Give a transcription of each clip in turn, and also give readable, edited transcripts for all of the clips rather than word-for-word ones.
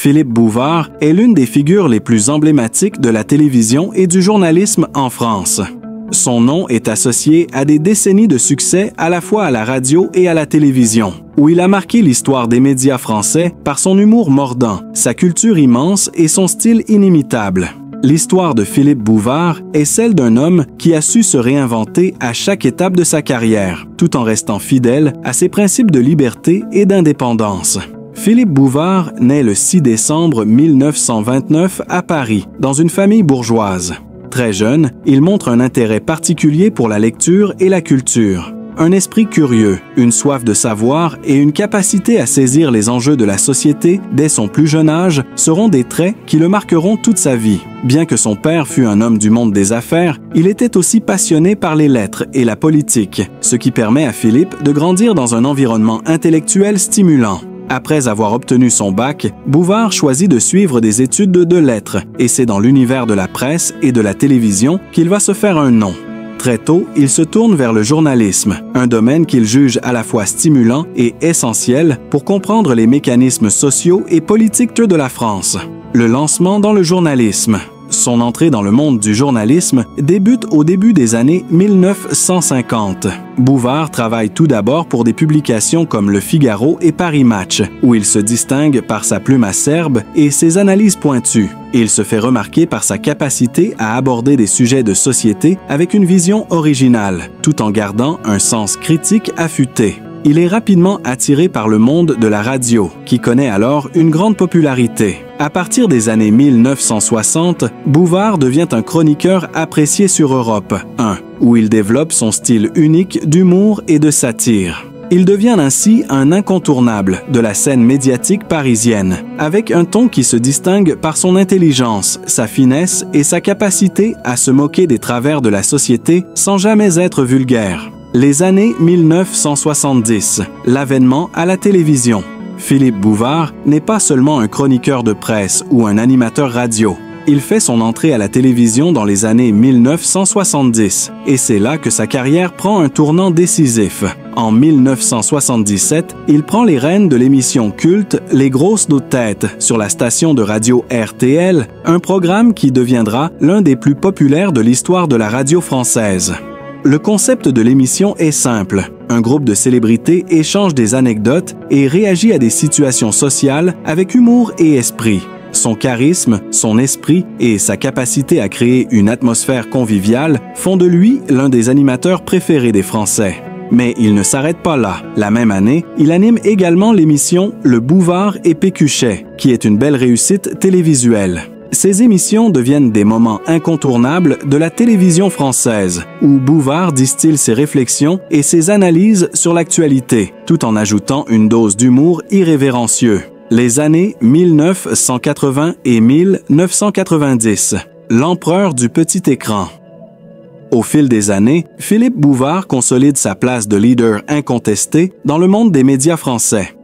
Philippe Bouvard est l'une des figures les plus emblématiques de la télévision et du journalisme en France. Son nom est associé à des décennies de succès à la fois à la radio et à la télévision, où il a marqué l'histoire des médias français par son humour mordant, sa culture immense et son style inimitable. L'histoire de Philippe Bouvard est celle d'un homme qui a su se réinventer à chaque étape de sa carrière, tout en restant fidèle à ses principes de liberté et d'indépendance. Philippe Bouvard naît le 6 décembre 1929 à Paris, dans une famille bourgeoise. Très jeune, il montre un intérêt particulier pour la lecture et la culture. Un esprit curieux, une soif de savoir et une capacité à saisir les enjeux de la société dès son plus jeune âge seront des traits qui le marqueront toute sa vie. Bien que son père fût un homme du monde des affaires, il était aussi passionné par les lettres et la politique, ce qui permet à Philippe de grandir dans un environnement intellectuel stimulant. Après avoir obtenu son bac, Bouvard choisit de suivre des études de lettres et c'est dans l'univers de la presse et de la télévision qu'il va se faire un nom. Très tôt, il se tourne vers le journalisme, un domaine qu'il juge à la fois stimulant et essentiel pour comprendre les mécanismes sociaux et politiques de la France. Le lancement dans le journalisme. Son entrée dans le monde du journalisme débute au début des années 1950. Bouvard travaille tout d'abord pour des publications comme Le Figaro et Paris Match, où il se distingue par sa plume acerbe et ses analyses pointues. Il se fait remarquer par sa capacité à aborder des sujets de société avec une vision originale, tout en gardant un sens critique affûté. Il est rapidement attiré par le monde de la radio, qui connaît alors une grande popularité. À partir des années 1960, Bouvard devient un chroniqueur apprécié sur Europe 1, où il développe son style unique d'humour et de satire. Il devient ainsi un incontournable de la scène médiatique parisienne, avec un ton qui se distingue par son intelligence, sa finesse et sa capacité à se moquer des travers de la société sans jamais être vulgaire. Les années 1970, l'avènement à la télévision. Philippe Bouvard n'est pas seulement un chroniqueur de presse ou un animateur radio. Il fait son entrée à la télévision dans les années 1970 et c'est là que sa carrière prend un tournant décisif. En 1977, il prend les rênes de l'émission culte Les Grosses Têtes sur la station de radio RTL, un programme qui deviendra l'un des plus populaires de l'histoire de la radio française. Le concept de l'émission est simple. Un groupe de célébrités échange des anecdotes et réagit à des situations sociales avec humour et esprit. Son charisme, son esprit et sa capacité à créer une atmosphère conviviale font de lui l'un des animateurs préférés des Français. Mais il ne s'arrête pas là. La même année, il anime également l'émission Le Bouvard et Pécuchet, qui est une belle réussite télévisuelle. Ces émissions deviennent des moments incontournables de la télévision française, où Bouvard distille ses réflexions et ses analyses sur l'actualité, tout en ajoutant une dose d'humour irrévérencieux. Les années 1980 et 1990. L'empereur du petit écran. Au fil des années, Philippe Bouvard consolide sa place de leader incontesté dans le monde des médias français.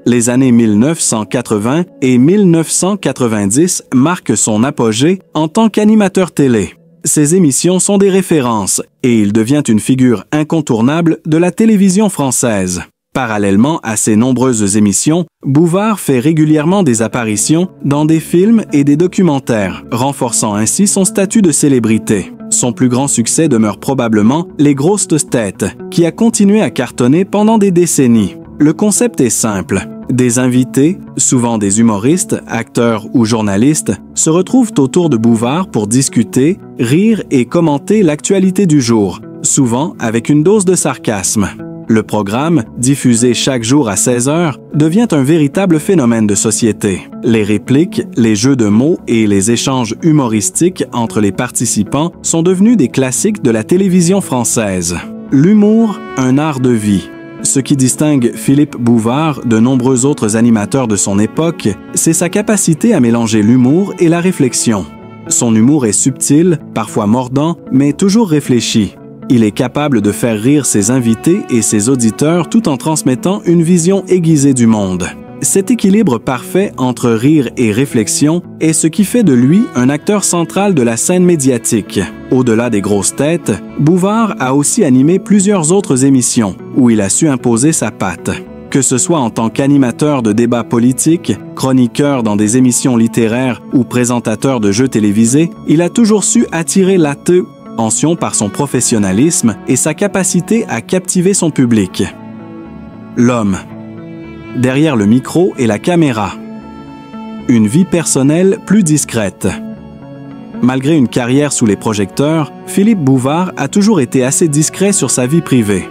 Les années 1980 et 1990 marquent son apogée en tant qu'animateur télé. Ses émissions sont des références et il devient une figure incontournable de la télévision française. Parallèlement à ses nombreuses émissions, Bouvard fait régulièrement des apparitions dans des films et des documentaires, renforçant ainsi son statut de célébrité. Son plus grand succès demeure probablement Les Grosses Têtes, qui a continué à cartonner pendant des décennies. Le concept est simple. Des invités, souvent des humoristes, acteurs ou journalistes, se retrouvent autour de Bouvard pour discuter, rire et commenter l'actualité du jour, souvent avec une dose de sarcasme. Le programme, diffusé chaque jour à 16h, devient un véritable phénomène de société. Les répliques, les jeux de mots et les échanges humoristiques entre les participants sont devenus des classiques de la télévision française. L'humour, un art de vie. Ce qui distingue Philippe Bouvard de nombreux autres animateurs de son époque, c'est sa capacité à mélanger l'humour et la réflexion. Son humour est subtil, parfois mordant, mais toujours réfléchi. Il est capable de faire rire ses invités et ses auditeurs tout en transmettant une vision aiguisée du monde. Cet équilibre parfait entre rire et réflexion est ce qui fait de lui un acteur central de la scène médiatique. Au-delà des grosses têtes, Bouvard a aussi animé plusieurs autres émissions où il a su imposer sa patte. Que ce soit en tant qu'animateur de débats politiques, chroniqueur dans des émissions littéraires ou présentateur de jeux télévisés, il a toujours su attirer l'attention par son professionnalisme et sa capacité à captiver son public. L'homme. Derrière le micro et la caméra. Une vie personnelle plus discrète. Malgré une carrière sous les projecteurs, Philippe Bouvard a toujours été assez discret sur sa vie privée.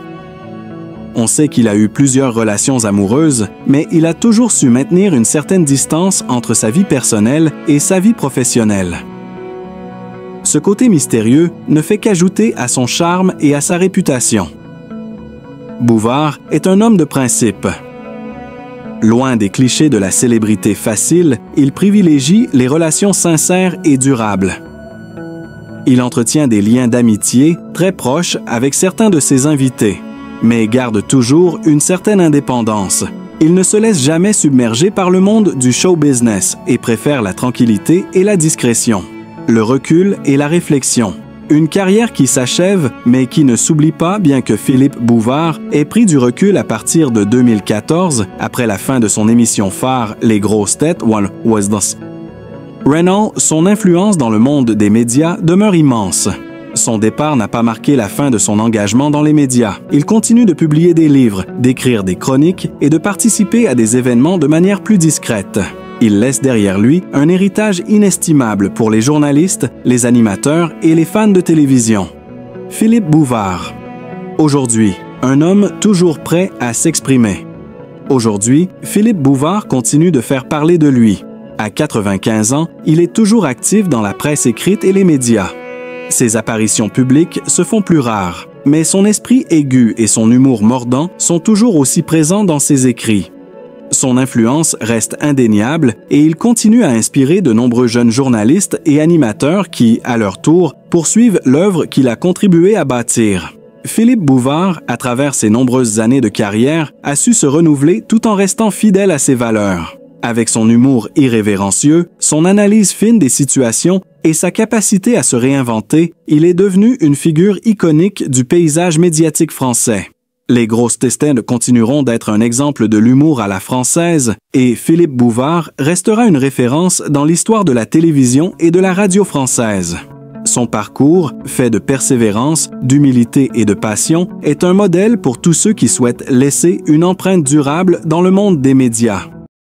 On sait qu'il a eu plusieurs relations amoureuses, mais il a toujours su maintenir une certaine distance entre sa vie personnelle et sa vie professionnelle. Ce côté mystérieux ne fait qu'ajouter à son charme et à sa réputation. Bouvard est un homme de principe. Loin des clichés de la célébrité facile, il privilégie les relations sincères et durables. Il entretient des liens d'amitié très proches avec certains de ses invités, mais garde toujours une certaine indépendance. Il ne se laisse jamais submerger par le monde du show business et préfère la tranquillité et la discrétion, le recul et la réflexion. Une carrière qui s'achève, mais qui ne s'oublie pas bien que Philippe Bouvard ait pris du recul à partir de 2014, après la fin de son émission phare Les Grosses Têtes, Renault, son influence dans le monde des médias demeure immense. Son départ n'a pas marqué la fin de son engagement dans les médias. Il continue de publier des livres, d'écrire des chroniques et de participer à des événements de manière plus discrète. Il laisse derrière lui un héritage inestimable pour les journalistes, les animateurs et les fans de télévision. Philippe Bouvard. Aujourd'hui, un homme toujours prêt à s'exprimer. Aujourd'hui, Philippe Bouvard continue de faire parler de lui. À 95 ans, il est toujours actif dans la presse écrite et les médias. Ses apparitions publiques se font plus rares, mais son esprit aigu et son humour mordant sont toujours aussi présents dans ses écrits. Son influence reste indéniable et il continue à inspirer de nombreux jeunes journalistes et animateurs qui, à leur tour, poursuivent l'œuvre qu'il a contribué à bâtir. Philippe Bouvard, à travers ses nombreuses années de carrière, a su se renouveler tout en restant fidèle à ses valeurs. Avec son humour irrévérencieux, son analyse fine des situations et sa capacité à se réinventer, il est devenu une figure iconique du paysage médiatique français. Les Grosses Têtes continueront d'être un exemple de l'humour à la française et Philippe Bouvard restera une référence dans l'histoire de la télévision et de la radio française. Son parcours, fait de persévérance, d'humilité et de passion, est un modèle pour tous ceux qui souhaitent laisser une empreinte durable dans le monde des médias.